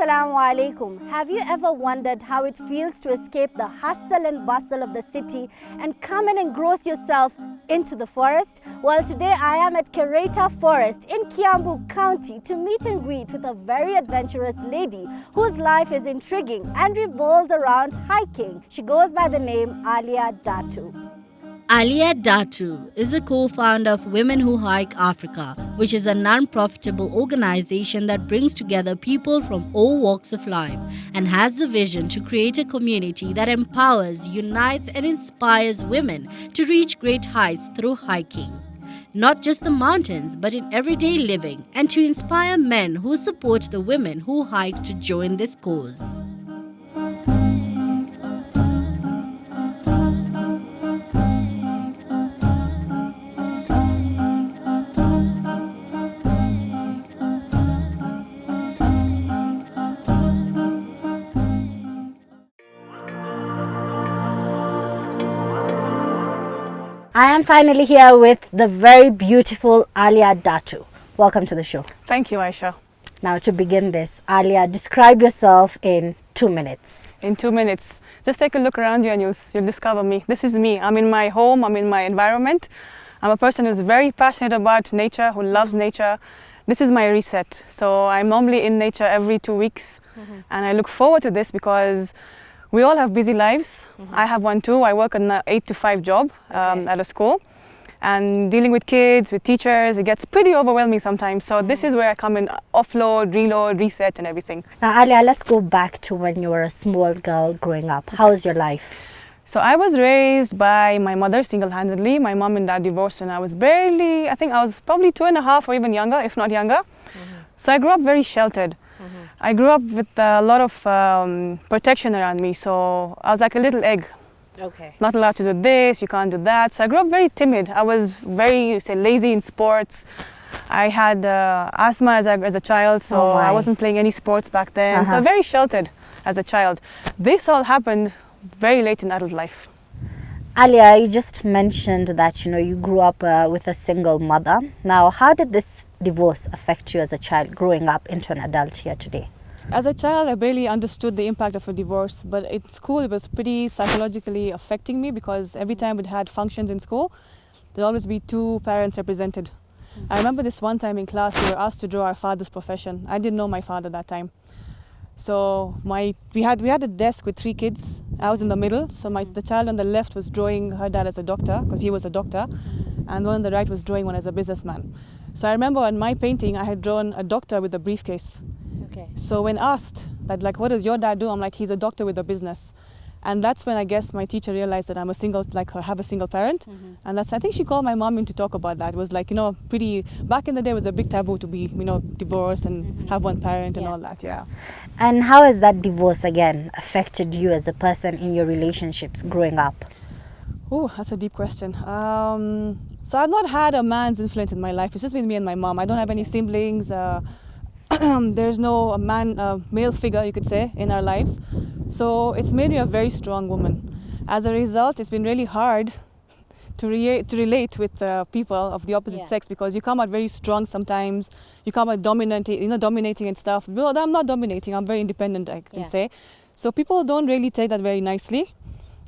Assalamu alaikum. Have you ever wondered how it feels to escape the hustle and bustle of the city and come and engross yourself into the forest? Well, today I am at Kereta Forest in Kiambu County to meet and greet with a very adventurous lady whose life is intriguing and revolves around hiking. She goes by the name Alia Datoo. Alia Datoo is a co-founder of Women Who Hike Africa, which is a non-profitable organization that brings together people from all walks of life and has the vision to create a community that empowers, unites and inspires women to reach great heights through hiking. Not just the mountains, but in everyday living, and to inspire men who support the women who hike to join this cause. I am finally here with the very beautiful Alia Datoo. Welcome to the show. Thank you, Aisha. Now to begin this, Alia, describe yourself in 2 minutes. In 2 minutes, just take a look around you and you'll discover me. This is me. I'm in my home, I'm in my environment. I'm a person who's very passionate about nature, who loves nature. This is my reset. So I'm normally in nature every 2 weeks. And I look forward to this because we all have busy lives. I have one too. I work an 8 to 5 job at a school. And dealing with kids, with teachers, it gets pretty overwhelming sometimes. So this is where I come in, offload, reload, reset and everything. Now Alia, let's go back to when you were a small girl growing up. How was your life? So I was raised by my mother single-handedly. My mom and dad divorced when I was barely, I think I was probably 2.5 or even younger, if not younger. So I grew up very sheltered. I grew up with a lot of protection around me, so I was like a little egg. Okay. Not allowed to do this, you can't do that. So I grew up very timid. I was very, lazy in sports. I had asthma as a child, so I wasn't playing any sports back then. So very sheltered as a child. This all happened very late in adult life. Alia, you just mentioned that you grew up with a single mother. Now, how did this divorce affect you as a child growing up into an adult here today? As a child, I barely understood the impact of a divorce, but at school it was pretty psychologically affecting me because every time we had functions in school, there'd always be 2 parents represented. I remember this one time in class, we were asked to draw our father's profession. I didn't know my father that time. So we had a desk with 3 kids. I was in the middle, so the child on the left was drawing her dad as a doctor, because he was a doctor, and the one on the right was drawing one as a businessman. So I remember on my painting, I had drawn a doctor with a briefcase. Okay. So when asked that, like, what does your dad do? I'm like, he's a doctor with a business. And that's when I guess my teacher realized that I'm a single, have a single parent. And I think she called my mom in to talk about that. It was like, pretty, back in the day it was a big taboo to be, divorced and have one parent and all that, yeah. And how has that divorce again affected you as a person in your relationships growing up? Oh, that's a deep question. So I've not had a man's influence in my life. It's just been me and my mom. I don't have any siblings. There's no male figure, you could say, in our lives. So it's made me a very strong woman. As a result, it's been really hard to relate with people of the opposite sex because you come out very strong sometimes. You come out dominating and stuff. Well, I'm not dominating. I'm very independent, I can say. So people don't really take that very nicely.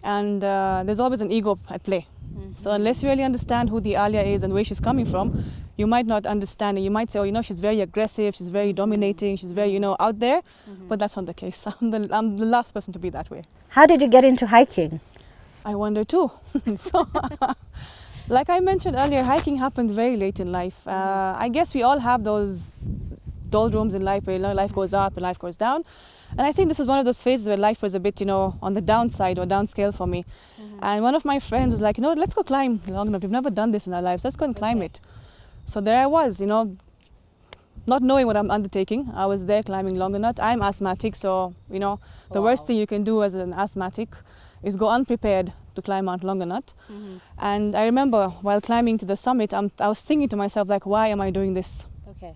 And there's always an ego at play. So unless you really understand who the Alia is and where she's coming from, you might not understand it. You might say, oh, she's very aggressive, she's very dominating, she's very, out there. But that's not the case. I'm the last person to be that way. How did you get into hiking? I wonder too. So, like I mentioned earlier, hiking happened very late in life. I guess we all have those doldrums in life where life goes up and life goes down. And I think this was one of those phases where life was a bit, on the downside or downscale for me. And one of my friends was like, let's go climb long enough. We've never done this in our lives. Let's go and climb it. So there I was, not knowing what I'm undertaking. I was there climbing long enough. I'm asthmatic, so, the worst thing you can do as an asthmatic is go unprepared to climb Mount Longonot. And I remember while climbing to the summit, I was thinking to myself, like, why am I doing this? Okay.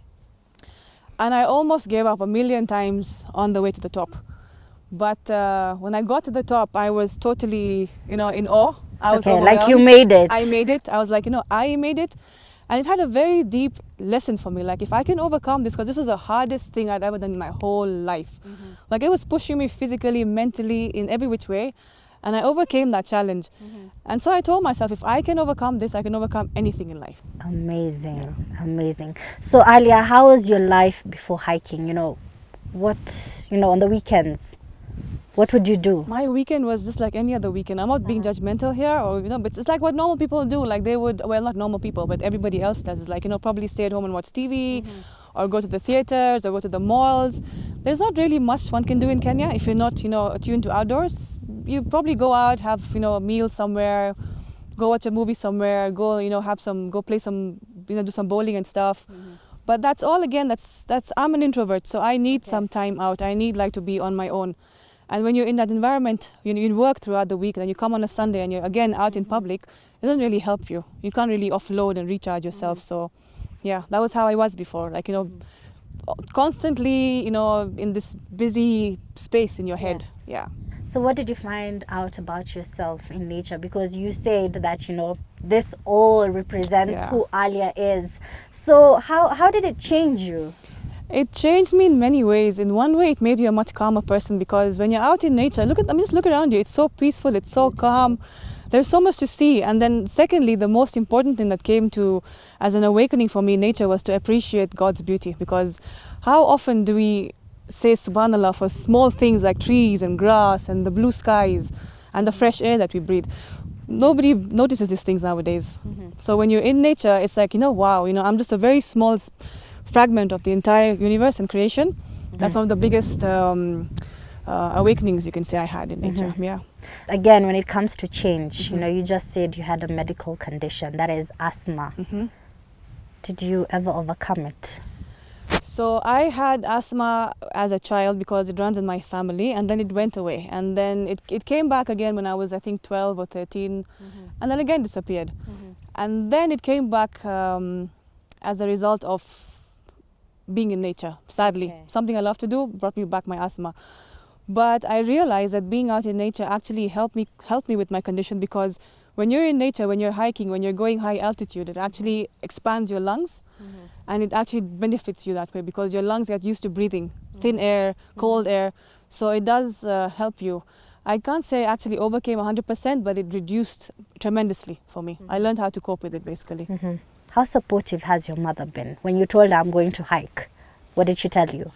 And I almost gave up 1,000,000 times on the way to the top. But when I got to the top, I was totally, in awe. I was like you made it. I made it. I was like, I made it. And it had a very deep lesson for me. Like, if I can overcome this, because this was the hardest thing I'd ever done in my whole life. Like, it was pushing me physically, mentally, in every which way. And I overcame that challenge. And so I told myself, if I can overcome this, I can overcome anything in life. Amazing, amazing. So Alia, how was your life before hiking? What, on the weekends, what would you do? My weekend was just like any other weekend. I'm not being judgmental here, but it's like what normal people do. Like they would, well, not normal people, but everybody else does. Is like, probably stay at home and watch TV, or go to the theaters, or go to the malls. There's not really much one can do in Kenya if you're not, attuned to outdoors. You probably go out, have, a meal somewhere, go watch a movie somewhere, go, go play some, do some bowling and stuff. But that's all, again, that's I'm an introvert, so I need some time out. I need to be on my own. And when you're in that environment, you work throughout the week, and you come on a Sunday and you're again out in public, it doesn't really help you. You can't really offload and recharge yourself. So yeah, that was how I was before. Constantly, in this busy space in your head. Yeah. So what did you find out about yourself in nature? Because you said that, this all represents who Alia is. So how did it change you? It changed me in many ways. In one way, it made you a much calmer person, because when you're out in nature, just look around you. It's so peaceful, it's so calm. There's so much to see. And then secondly, the most important thing that came to as an awakening for me in nature was to appreciate God's beauty. Because how often do we say subhanallah for small things like trees and grass and the blue skies and the fresh air that we breathe? Nobody notices these things nowadays. So when you're in nature, it's like, wow, I'm just a very small fragment of the entire universe and creation. That's one of the biggest awakenings you can say I had in nature. Yeah. Again, when it comes to change, you just said you had a medical condition, that is asthma. Did you ever overcome it? So I had asthma as a child because it runs in my family, and then it went away. And then it came back again when I was, I think, 12 or 13, and then again disappeared. And then it came back as a result of being in nature, sadly. Something I love to do brought me back my asthma. But I realized that being out in nature actually helped me with my condition, because when you're in nature, when you're hiking, when you're going high altitude, it actually expands your lungs, and it actually benefits you that way, because your lungs get used to breathing thin air, cold air. So it does help you. I can't say I actually overcame 100%, but it reduced tremendously for me. I learned how to cope with it, basically. How supportive has your mother been? When you told her I'm going to hike, what did she tell you?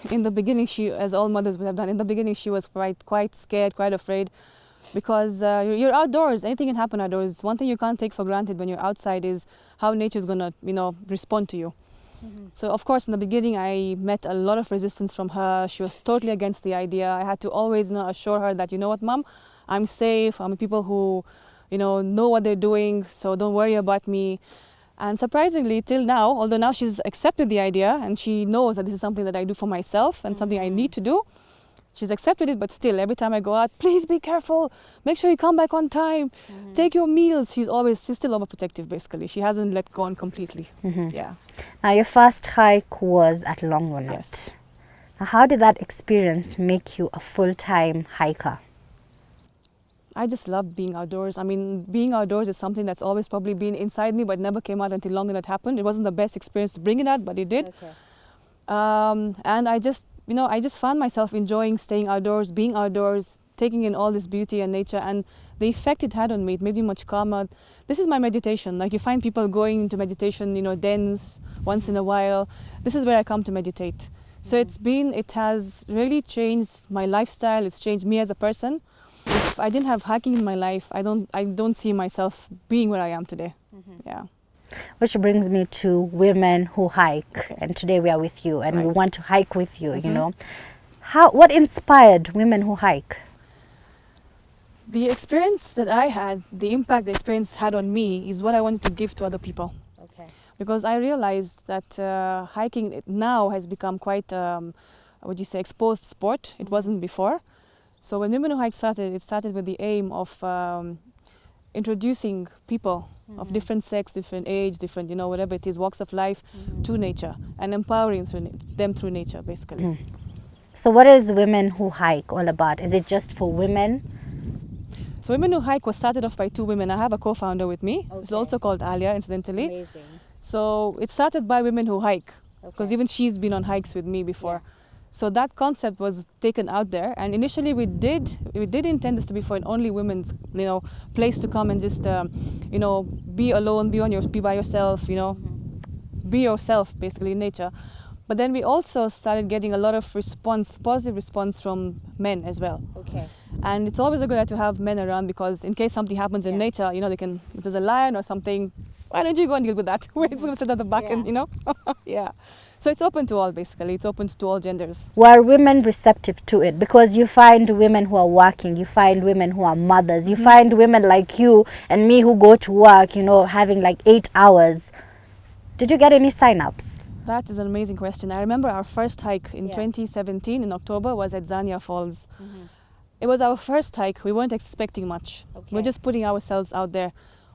In the beginning, she, as all mothers would have done, in the beginning she was quite scared, quite afraid, because you're outdoors. Anything can happen outdoors. One thing you can't take for granted when you're outside is how nature's gonna, respond to you. So of course, in the beginning, I met a lot of resistance from her. She was totally against the idea. I had to always, assure her that, what, Mom, I'm safe. I'm people who, know what they're doing. So don't worry about me. And surprisingly, till now, although now she's accepted the idea and she knows that this is something that I do for myself and something I need to do, she's accepted it. But still, every time I go out, please be careful, make sure you come back on time, take your meals. She's still overprotective, basically. She hasn't let go on completely. Yeah. Now, your first hike was at Longonot. Yes. Now, how did that experience make you a full-time hiker? I just love being outdoors. I mean, being outdoors is something that's always probably been inside me, but never came out until Longonot happened. It wasn't the best experience to bring it out, but it did. And I just found myself enjoying staying outdoors, being outdoors, taking in all this beauty and nature, and the effect it had on me. It made me much calmer. This is my meditation. Like, you find people going into meditation, dens once in a while. This is where I come to meditate. So it has really changed my lifestyle. It's changed me as a person. If I didn't have hiking in my life, I don't see myself being where I am today. Yeah. Which brings me to women who hike, and today we are with you, and we want to hike with you. What inspired women who hike? The experience that I had, the impact the experience had on me, is what I wanted to give to other people. Because I realized that hiking now has become quite, exposed sport. It wasn't before. So when Women Who Hike started, it started with the aim of introducing people of different sex, different age, different, whatever it is, walks of life, to nature, and empowering them through nature, basically. So what is Women Who Hike all about? Is it just for women? So Women Who Hike was started off by two women. I have a co-founder with me. It's Okay. also called Alia, incidentally. Amazing. So it started by Women Who Hike, because Okay. even she's been on hikes with me before. Yeah. So that concept was taken out there, and initially we did intend this to be for an only women's place to come and just be alone, be by yourself, be yourself basically in nature. But then we also started getting a lot of positive response from men as well. Okay. And it's always a good idea to have men around, because in case something happens in Yeah. nature, they can, if there's a lion or something, why don't you go and deal with that? We're just going to sit at the back and, yeah. So it's open to all, basically. It's open to all genders. Were women receptive to it? Because you find women who are working, you find women who are mothers, you find women like you and me who go to work, having like 8 hours. Did you get any sign-ups? That is an amazing question. I remember our first hike in Yeah. 2017 in October was at Zania Falls. It was our first hike. We weren't expecting much. Okay. We're just putting ourselves out there.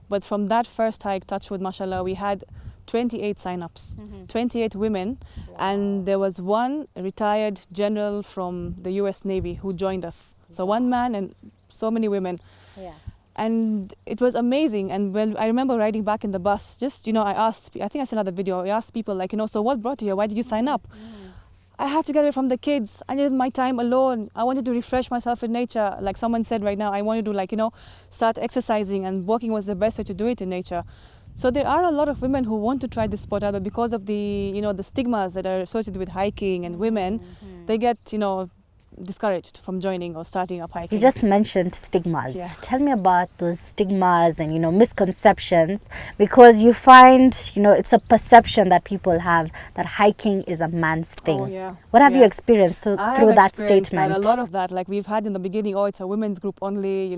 But from that first hike, Touchwood, mashallah, we had 28 sign-ups, 28 women, and there was one retired general from the US Navy who joined us. So one man and so many women. Yeah. And it was amazing. And when I remember riding back in the bus, just, I think I sent out the video, I asked people so what brought you here? Why did you sign up? I had to get away from the kids. I needed my time alone. I wanted to refresh myself in nature. Like someone said right now, I wanted to start exercising, and walking was the best way to do it in nature. So there are a lot of women who want to try this sport out, but because of the, the stigmas that are associated with hiking and women, they get, discouraged from joining or starting up hiking. You just mentioned stigmas. Yeah. Tell me about those stigmas and, misconceptions, because you find, it's a perception that people have that hiking is a man's thing. Oh, yeah. What have you Yeah. experienced through I have that experienced statement? a lot of that. Like we've had in the beginning, it's a women's group only,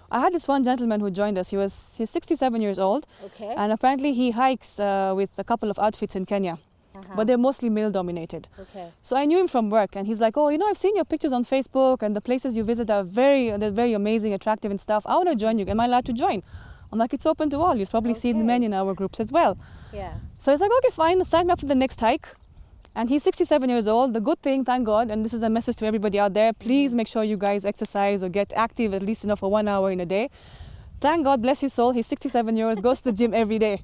I had this one gentleman who joined us. He's 67 years old, Okay. and apparently he hikes with a couple of outfits in Kenya. But they're mostly male dominated. Okay. So I knew him from work, and he's like, oh, I've seen your pictures on Facebook, and the places you visit are they're very amazing, attractive and stuff. I want to join you. Am I allowed to join? I'm like, it's open to all. You've probably seen men in our groups as well. Yeah. So he's like, okay, fine, sign me up for the next hike. And he's 67 years old. The good thing, thank God, and this is a message to everybody out there, please make sure you guys exercise or get active at least for 1 hour in a day. Thank God, bless his soul, he's 67 years, goes to the gym every day.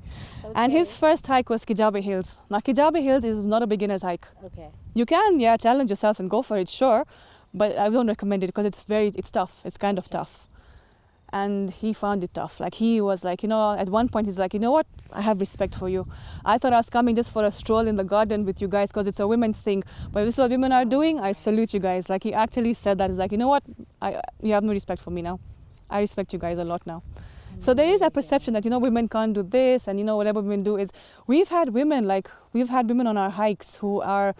And his first hike was Kijabe Hills. Now, Kijabe Hills is not a beginner's hike. Okay. You can, challenge yourself and go for it, sure. But I don't recommend it because it's tough. It's kind of tough. And he found it tough. Like he was like, at one point he's like, what? I have respect for you. I thought I was coming just for a stroll in the garden with you guys because it's a women's thing. But if this is what women are doing, I salute you guys. Like he actually said that. He's like, what? You have no respect for me now. I respect you guys a lot now. So there is a perception that, women can't do this and, whatever women do is, we've had women on our hikes who are,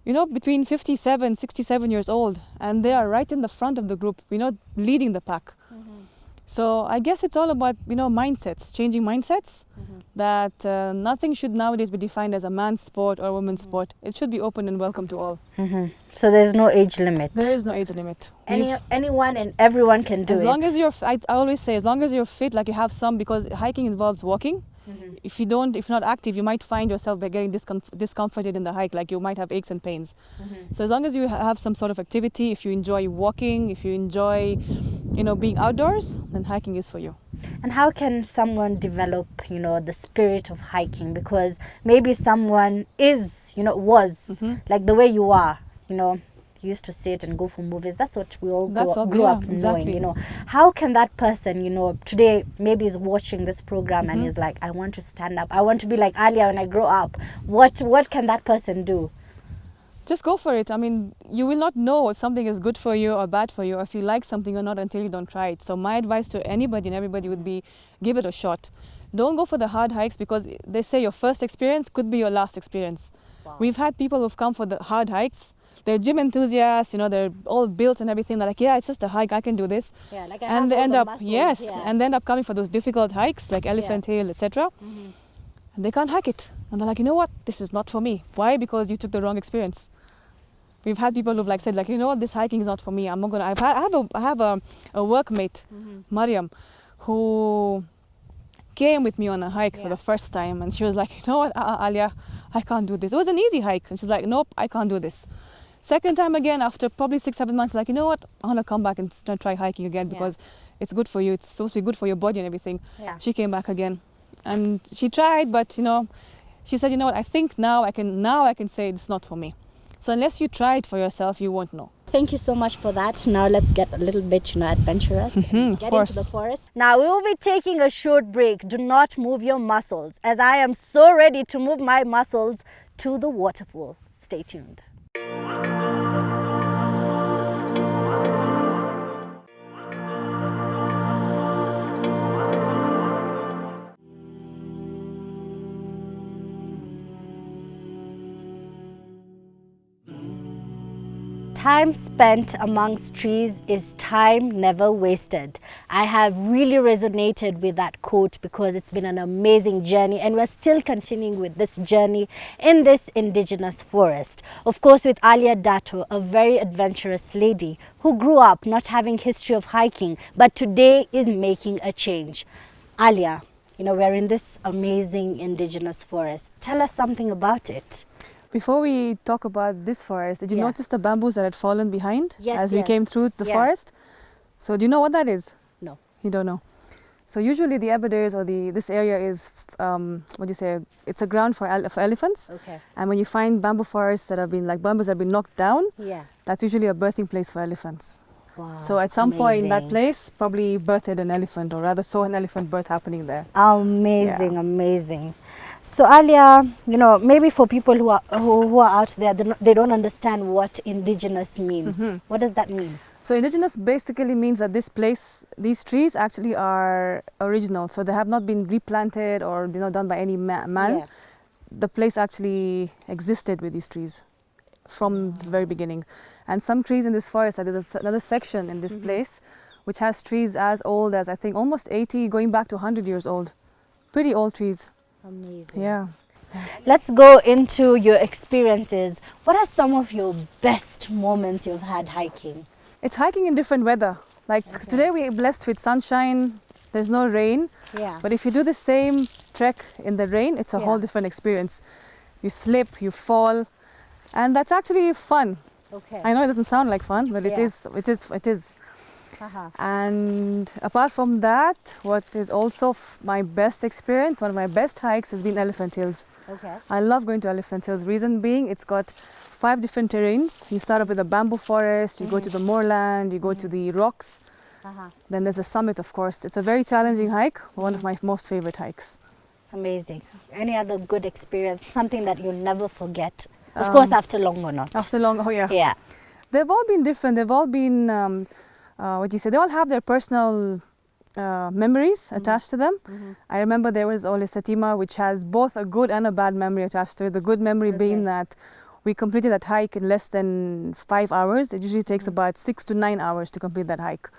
between 57, 67 years old, and they are right in the front of the group, leading the pack. So I guess it's all about, mindsets, changing mindsets, that nothing should nowadays be defined as a man's sport or a woman's sport. It should be open and welcome to all. So there's no age limit. There is no age limit. Anyone and everyone can do it. As long as I always say, as long as you're fit, like you have some, because hiking involves walking. If you're not active, you might find yourself by getting discomforted in the hike, like you might have aches and pains. So as long as you have some sort of activity, if you enjoy walking, if you enjoy, being outdoors, then hiking is for you. And how can someone develop, the spirit of hiking? Because maybe someone is, was like the way you are, you used to sit and go for movies. That's what we all grew up exactly. knowing, How can that person, today maybe is watching this program and is like, I want to stand up. I want to be like Alia when I grow up. What can that person do? Just go for it. I mean, you will not know if something is good for you or bad for you, or if you like something or not until you don't try it. So my advice to anybody and everybody would be, give it a shot. Don't go for the hard hikes, because they say your first experience could be your last experience. Wow. We've had people who've come for the hard hikes. They're gym enthusiasts, they're all built and everything. They're like, it's just a hike, I can do this. Yeah, like and they end up, and they end up coming for those difficult hikes like Elephant Hill, etc. And they can't hack it. And they're like, what? This is not for me. Why? Because you took the wrong experience. We've had people who've said, this hiking is not for me. I'm not gonna. I have a workmate, Mariam, who came with me on a hike for the first time, and she was like, Alia, I can't do this. It was an easy hike, and she's like, nope, I can't do this. Second time again, after probably 6-7 months, like, you know what, I want to come back and try hiking again because it's good for you. It's supposed to be good for your body and everything. Yeah. She came back again, and she tried, but she said, you know what, I think now I can say it's not for me. So unless you try it for yourself, you won't know. Thank you so much for that. Now let's get a little bit, adventurous. Of Get course. into the forest. Now we will be taking a short break. Do not move your muscles, as I am so ready to move my muscles to the waterfall. Stay tuned. Time spent amongst trees is time never wasted. I have really resonated with that quote because it's been an amazing journey, and we're still continuing with this journey in this indigenous forest. Of course, with Alia Datoo, a very adventurous lady who grew up not having history of hiking, but today is making a change. Alia, we're in this amazing indigenous forest. Tell us something about it. Before we talk about this forest, did you notice the bamboos that had fallen behind as we came through the forest? So do you know what that is? No. You don't know. So usually the Aberdares or this area is, it's a ground for elephants. Okay. And when you find bamboo forests that have been, like bamboos that have been knocked down, that's usually a birthing place for elephants. Wow, so at some point that place probably birthed an elephant, or rather saw an elephant birth happening there. Amazing, amazing. So Alia, maybe for people who are out there, they don't understand what indigenous means. What does that mean? So indigenous basically means that this place, these trees actually are original. So they have not been replanted or done by any man. Yeah. The place actually existed with these trees from the very beginning. And some trees in this forest, there's another section in this place which has trees as old as, I think, almost 80, going back to 100 years old. Pretty old trees. Amazing. Yeah. Let's go into your experiences. What are some of your best moments you've had hiking? It's hiking in different weather. Like today we're blessed with sunshine, there's no rain. Yeah. But if you do the same trek in the rain, it's a whole different experience. You slip, you fall, and that's actually fun. Okay. I know it doesn't sound like fun, but it is. And apart from that, what is also my best experience, one of my best hikes has been Elephant Hills. Okay. I love going to Elephant Hills. Reason being, it's got 5 different terrains. You start up with a bamboo forest, you go to the moorland, you go to the rocks. Then there's a summit, of course. It's a very challenging hike, one of my most favorite hikes. Amazing. Any other good experience, something that you'll never forget? Of course, after long or not. After long, Yeah. They've all been different. They've all been, they all have their personal memories attached to them. I remember there was Ole Satima, which has both a good and a bad memory attached to it. The good memory being that we completed that hike in less than 5 hours. It usually takes about 6 to 9 hours to complete that hike.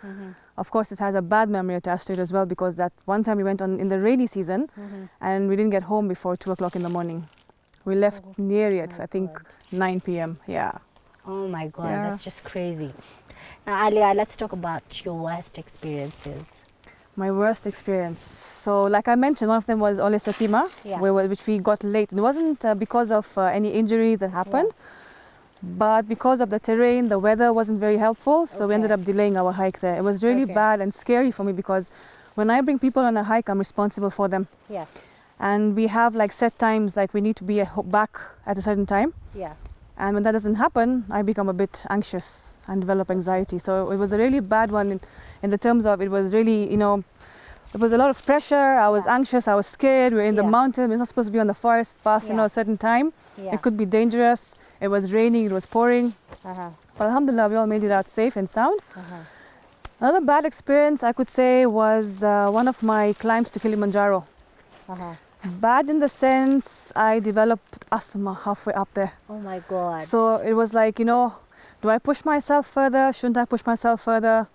Of course, it has a bad memory attached to it as well, because that one time we went on in the rainy season and we didn't get home before 2 o'clock in the morning. We left nearly at, I think, 9 p.m. Yeah. Oh my God, that's just crazy. Now, Alia, let's talk about your worst experiences. My worst experience. So, like I mentioned, one of them was Ole Satima, which we got late. It wasn't because of any injuries that happened, but because of the terrain, the weather wasn't very helpful, so we ended up delaying our hike there. It was really bad and scary for me, because when I bring people on a hike, I'm responsible for them. Yeah. And we have like set times, like we need to be back at a certain time. Yeah. And when that doesn't happen, I become a bit anxious and develop anxiety. So it was a really bad one in the terms of, it was really, it was a lot of pressure. I was anxious, I was scared. We're in the mountain, we're not supposed to be on the forest past, a certain time. It could be dangerous. It was raining, it was pouring. But alhamdulillah, we all made it out safe and sound. Another bad experience, I could say, was one of my climbs to Kilimanjaro. Bad in the sense I developed asthma halfway up there. Oh my God. So it was like, do I push myself further? Shouldn't I push myself further?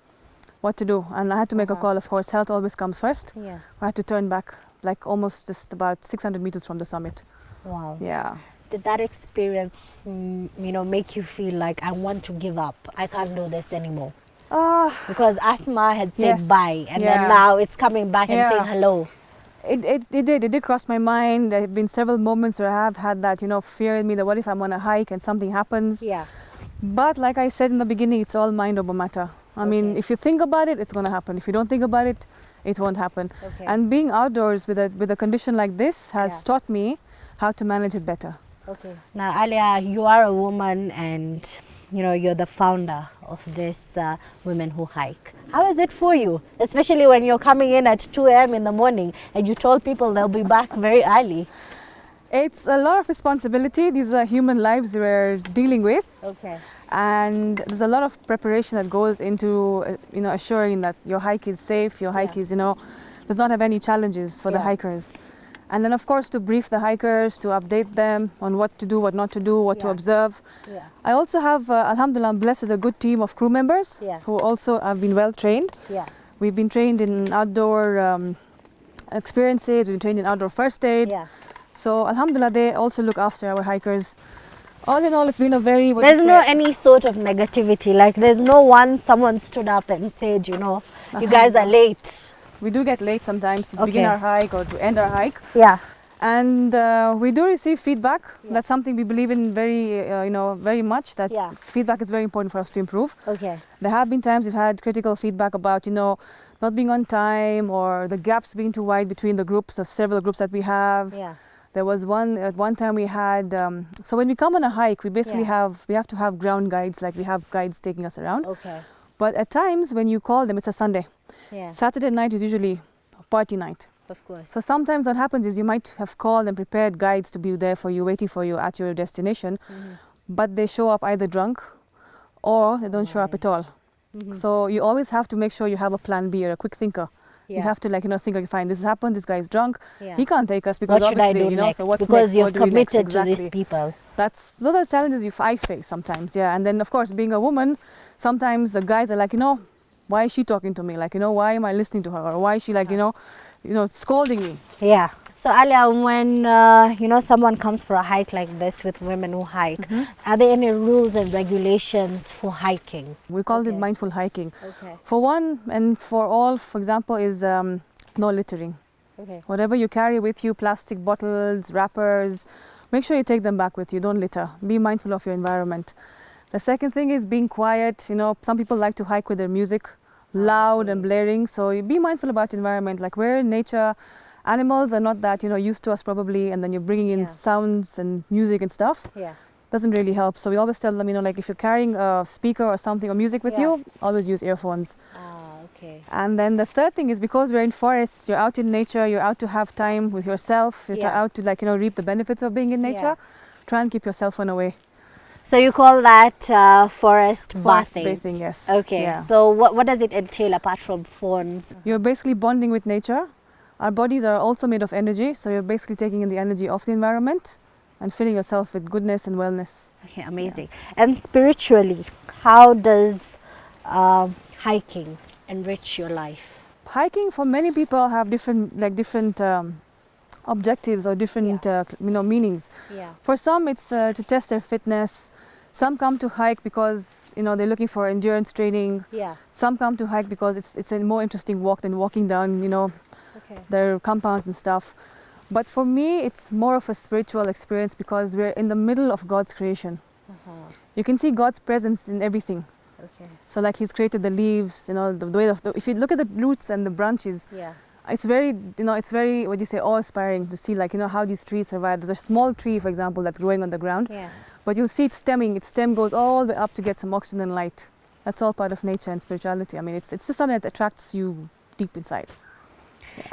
What to do? And I had to make a call, of course. Health always comes first. Yeah. I had to turn back, like almost just about 600 meters from the summit. Wow. Yeah. Did that experience, make you feel like, I want to give up? I can't do this anymore? Because asthma had said bye, and then now it's coming back and saying hello. It did cross my mind. There have been several moments where I have had that, fear in me, that what if I'm on a hike and something happens? Yeah. But like I said in the beginning, it's all mind over matter. I mean, if you think about it, it's going to happen. If you don't think about it, it won't happen. Okay. And being outdoors with a condition like this has taught me how to manage it better. Okay. Now, Alia, you are a woman and, you know, you're the founder of this Women Who Hike. How is it for you? Especially when you're coming in at 2 a.m. in the morning and you told people they'll be back very early. It's a lot of responsibility. These are human lives we're dealing with. Okay. And there's a lot of preparation that goes into, you know, assuring that your hike is safe, your hike is, you know, does not have any challenges for the hikers. And then, of course, to brief the hikers, to update them on what to do, what not to do, what to observe. Yeah. I also have, alhamdulillah, I'm blessed with a good team of crew members who also have been well trained. Yeah. We've been trained in outdoor experiences, we've been trained in outdoor first aid. Yeah. So, alhamdulillah, they also look after our hikers. All in all, it's been a very... There's no any sort of negativity. Like, there's no one someone stood up and said, you know, you guys are late. We do get late sometimes to begin our hike or to end our hike. Yeah. And we do receive feedback. That's something we believe in very, you know, very much. That feedback is very important for us to improve. Okay. There have been times we've had critical feedback about, you know, not being on time or the gaps being too wide between the groups of several groups that we have. Yeah. There was at one time we had, so when we come on a hike, we basically we have to have ground guides, like we have guides taking us around. Okay. But at times when you call them, it's a Sunday. Yeah. Saturday night is usually a party night. Of course. So sometimes what happens is you might have called and prepared guides to be there for you, waiting for you at your destination, but they show up either drunk or they don't show up at all. So you always have to make sure you have a plan B or a quick thinker. You have to, like, you know, think, okay, fine, this has happened, this guy is drunk, he can't take us because what should I obviously, do you know, next? so what's because next? you've What do we next? committed to these people. Those are the challenges I face sometimes, and then of course being a woman, sometimes the guys are like, you know, why is she talking to me? Like, you know, why am I listening to her? Or why is she, like, you know, scolding me? Yeah. So Alia, when you know, someone comes for a hike like this with Women Who Hike, are there any rules and regulations for hiking? We call it mindful hiking. Okay. For one and for all, for example, is no littering. Okay. Whatever you carry with you, plastic bottles, wrappers, make sure you take them back with you. Don't litter. Be mindful of your environment. The second thing is being quiet. You know, some people like to hike with their music loud and blaring, so you be mindful about environment. Like, we're in nature, animals are not that, you know, used to us probably, and then you're bringing in sounds and music and stuff. Doesn't really help. So we always tell them, you know, like, if you're carrying a speaker or something or music with you, always use earphones. Okay. And then the third thing is, because we're in forests, you're out in nature, you're out to have time with yourself, you're out to, like, you know, reap the benefits of being in nature. Try and keep your cell phone away. So you call that forest bathing, yes. Okay. So what does it entail apart from phones? You're basically bonding with nature. Our bodies are also made of energy, so you're basically taking in the energy of the environment and filling yourself with goodness and wellness. Okay, amazing. And spiritually, how does hiking enrich your life? Hiking, for many people, have different objectives or different you know, meanings. For some, it's to test their fitness. Some come to hike because, you know, they're looking for endurance training. Some come to hike because it's a more interesting walk than walking down, you know, their compounds and stuff. But for me, it's more of a spiritual experience because we're in the middle of God's creation. You can see God's presence in everything. So, like, He's created the leaves, you know, the way of if you look at the roots and the branches, it's very, you know, it's very, what do you say, awe-inspiring to see, like, you know, how these trees survive. There's a small tree, for example, that's growing on the ground, but you'll see it stemming. Its stem goes all the way up to get some oxygen and light. That's all part of nature and spirituality. I mean, it's just something that attracts you deep inside.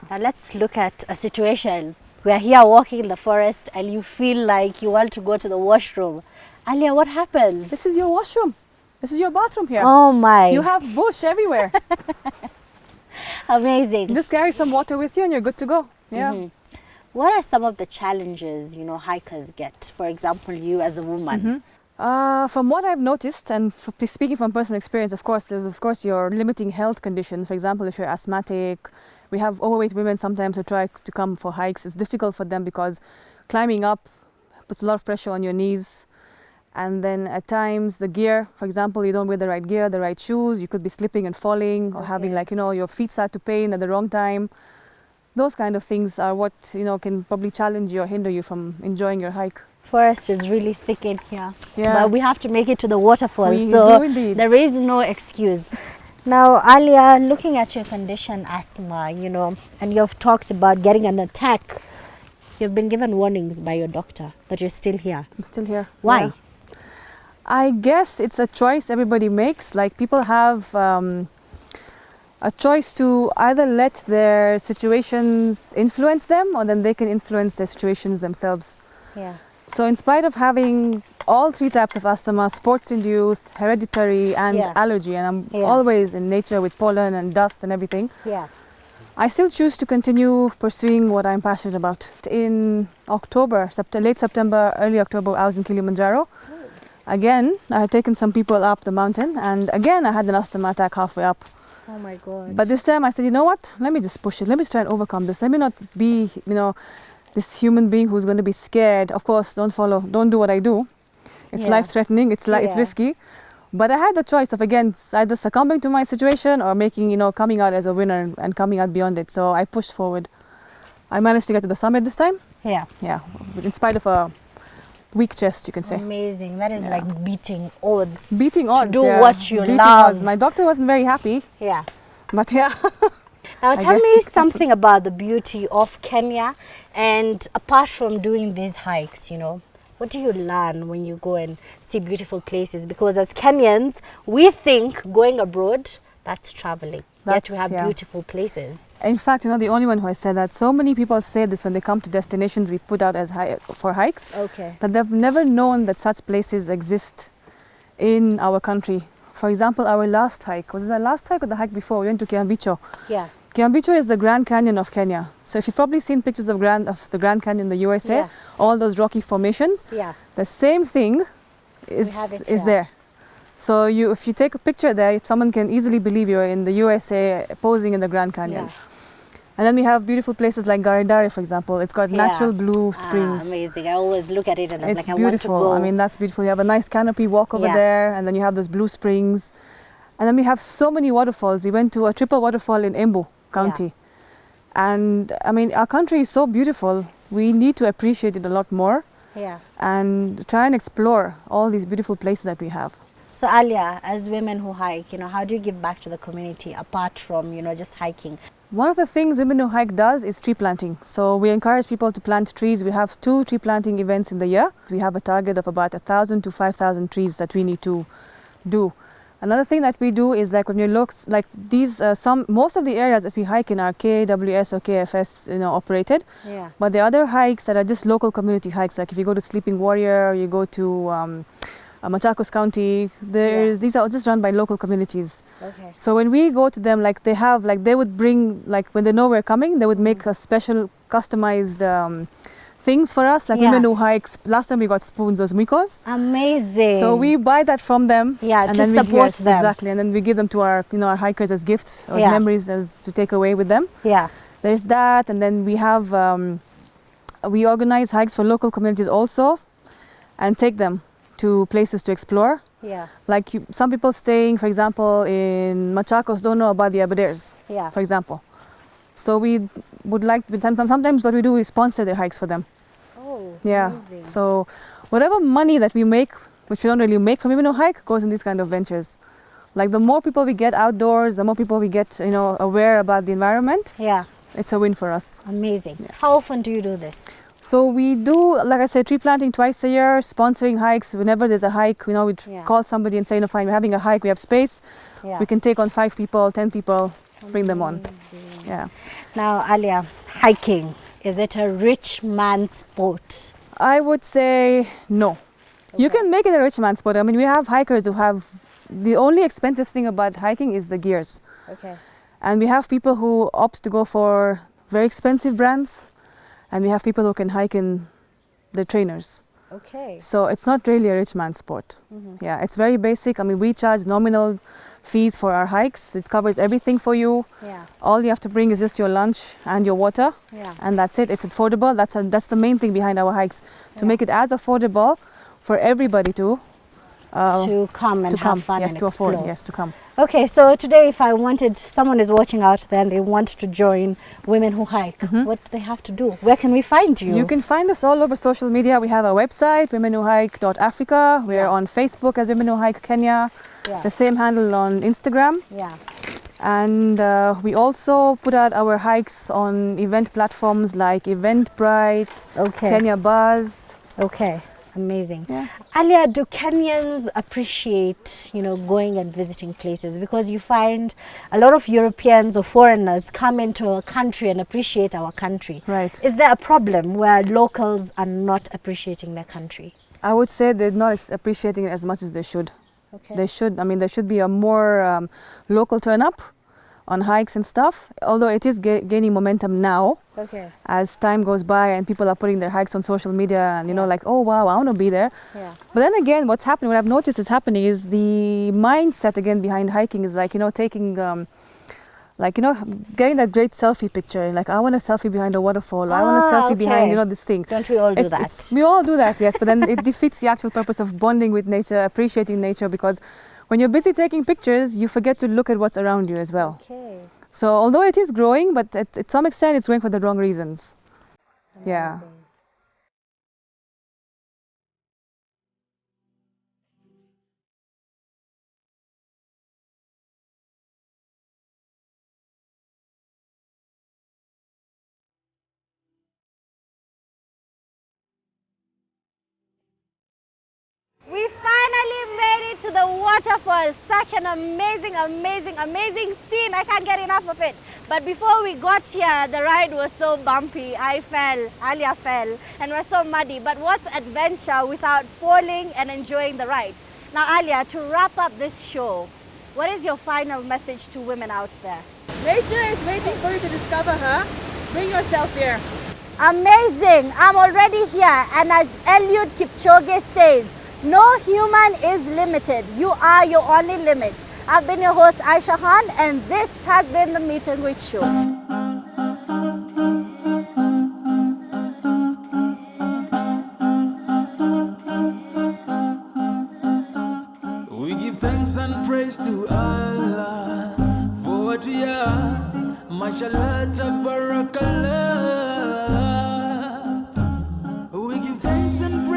Now let's look at a situation. We're here walking in the forest and you feel like you want to go to the washroom. Alia, what happens? This is your washroom. This is your bathroom here. Oh my. You have bush everywhere. Amazing. Just carry some water with you and you're good to go. What are some of the challenges, you know, hikers get? For example, you as a woman. From what I've noticed, and speaking from personal experience, of course, there's your limiting health conditions. For example, if you're asthmatic, we have overweight women sometimes who try to come for hikes. It's difficult for them because climbing up puts a lot of pressure on your knees. And then at times the gear, for example, you don't wear the right gear, the right shoes, you could be slipping and falling or having, like, you know, your feet start to pain at the wrong time. Those kind of things are what, you know, can probably challenge you or hinder you from enjoying your hike. Forest is really thick in here. Yeah. But we have to make it to the waterfall. We so do indeed. there is no excuse. Now, Alia, looking at your condition, asthma, you know, and you've talked about getting an attack. You've been given warnings by your doctor, but you're still here. I'm still here. Why? Yeah. I guess it's a choice everybody makes. Like people have a choice to either let their situations influence them, or then they can influence their situations themselves. Yeah. So in spite of having all three types of asthma, sports-induced, hereditary and Yeah. allergy, and I'm Yeah. always in nature with pollen and dust and everything, Yeah. I still choose to continue pursuing what I'm passionate about. In October, late September, early October, I was in Kilimanjaro. Again, I had taken some people up the mountain, and again I had an asthma attack halfway up. Oh my God. But this time I said, you know what? Let me just push it. Let me try and overcome this. Let me not be, you know, this human being who's going to be scared. Of course, don't do what I do. It's Yeah. life-threatening. It's Yeah. risky. But I had the choice of, again, either succumbing to my situation or making, you know, coming out as a winner and coming out beyond it. So I pushed forward. I managed to get to the summit this time. Yeah. Yeah, in spite of a weak chest, you can say. Amazing. That is Yeah. like beating odds. Beating odds. do yeah. what you Beating love. odds. My doctor wasn't very happy, Yeah. but yeah. Now I tell guess. me something about the beauty of Kenya, and apart from doing these hikes, you know, what do you learn when you go and see beautiful places? Because as Kenyans, we think going abroad, that's traveling. Yet we That's- have yeah. beautiful places. In fact, you're not the only one who has said that. So many people say this when they come to destinations we put out as for hikes, Okay. that they've never known that such places exist in our country. For example, our last hike, was it the last hike or the hike before? We went to Kiambicho. Yeah. Kiambicho is the Grand Canyon of Kenya. So if you've probably seen pictures of the Grand Canyon in the USA, Yeah. all those rocky formations, Yeah. the same thing is have it is here. there. So if you take a picture there, someone can easily believe you're in the USA posing in the Grand Canyon. Yeah. And then we have beautiful places like Garidare, for example. It's got Yeah. natural blue springs. Amazing. I always look at it and I'm It's like, beautiful. I want to go. I mean, that's beautiful. You have a nice canopy walk over Yeah. there, and then you have those blue springs. And then we have so many waterfalls. We went to a triple waterfall in Embu County. And I mean, our country is so beautiful. We need to appreciate it a lot more Yeah. and try and explore all these beautiful places that we have. So Alia, as women who hike, you know, how do you give back to the community apart from, you know, just hiking? One of the things Women Who Hike does is tree planting. So we encourage people to plant trees. We have 2 tree planting events in the year. We have a target of about 1,000 to 5,000 trees that we need to do. Another thing that we do is like when you look, like these, most of the areas that we hike in are KWS or KFS, you know, operated. Yeah. But the other hikes that are just local community hikes, like if you go to Sleeping Warrior, you go to Machakos County, these are just run by local communities. Okay. So when we go to them, like they would bring, like when they know we're coming, they would make a special customized things for us, like Yeah. Women Who Hike. Last time we got spoons, those mikos. Amazing. So we buy that from them. Yeah, and to then support yes, them. Exactly, and then we give them to our, you know, our hikers as gifts or as Yeah. memories as to take away with them. Yeah. There's that, and then we have we organize hikes for local communities also, and take them to places to explore. Yeah. Like some people staying, for example, in Machakos don't know about the Aberdares, Yeah. for example. So we would like, sometimes what we do is sponsor their hikes for them. Oh, Yeah. amazing. So whatever money that we make, which we don't really make from Women Who Hike, goes in these kind of ventures. Like the more people we get outdoors, the more people we get, you know, aware about the environment, Yeah. it's a win for us. Amazing. How often do you do this? So we do, like I said, tree planting twice a year, sponsoring hikes. Whenever there's a hike, you know, we Yeah. call somebody and say, no, fine, we're having a hike, we have space. Yeah. We can take on 5 people, 10 people, bring them on. Amazing. Yeah. Now, Alia, hiking, is it a rich man's sport? I would say no. You Okay. can make it a rich man's sport. I mean, we have hikers who have, the only expensive thing about hiking is the gears. Okay. And we have people who opt to go for very expensive brands. And we have people who can hike in the trainers. Okay. So it's not really a rich man's sport. Mm-hmm. Yeah, it's very basic. I mean, we charge nominal fees for our hikes. It covers everything for you. Yeah. All you have to bring is just your lunch and your water, Yeah. and that's it. It's affordable. That's the main thing behind our hikes, to Yeah. make it as affordable for everybody to to come and have fun yes, and to explore. afford, yes, to come. Okay, so today if I wanted, someone is watching out there and they want to join Women Who Hike, what do they have to do? Where can we find you? You can find us all over social media. We have a website, womenwhohike.africa. We're on Facebook as Women Who Hike Kenya. Yeah. The same handle on Instagram. Yeah. And we also put out our hikes on event platforms like Eventbrite, Okay. Kenya Buzz. Okay, amazing. Yeah. Alia, do Kenyans appreciate, going and visiting places? Because you find a lot of Europeans or foreigners come into a country and appreciate our country. Right. Is there a problem where locals are not appreciating their country? I would say they're not appreciating it as much as they should. Okay. They should. I mean, there should be a more local turn up on hikes and stuff. Although it is gaining momentum now, Okay. as time goes by and people are putting their hikes on social media and like, oh wow, I want to be there. Yeah. But then again, what's happening? What I've noticed is happening is the mindset again behind hiking is like taking getting that great selfie picture. Like, I want a selfie behind a waterfall. I want a selfie behind this thing. Don't we all do that? We all do that, yes. But then it defeats the actual purpose of bonding with nature, appreciating nature, because when you're busy taking pictures, you forget to look at what's around you as well. Okay. So although it is growing, but to some extent it's growing for the wrong reasons. Yeah. We finally made it to the waterfall. Such an amazing, amazing, amazing scene. I can't get enough of it. But before we got here, the ride was so bumpy. I fell, Alia fell, and we're so muddy. But what's adventure without falling and enjoying the ride? Now, Alia, to wrap up this show, what is your final message to women out there? Nature is waiting for you to discover her. Bring yourself here. Amazing! I'm already here, and as Eliud Kipchoge says, no human is limited. You are your only limit. I've been your host, Aisha Khan, and this has been the Meet and Greet Show. We give thanks and praise to Allah for what we are. Mashallah, tabarakallah. We give thanks and praise.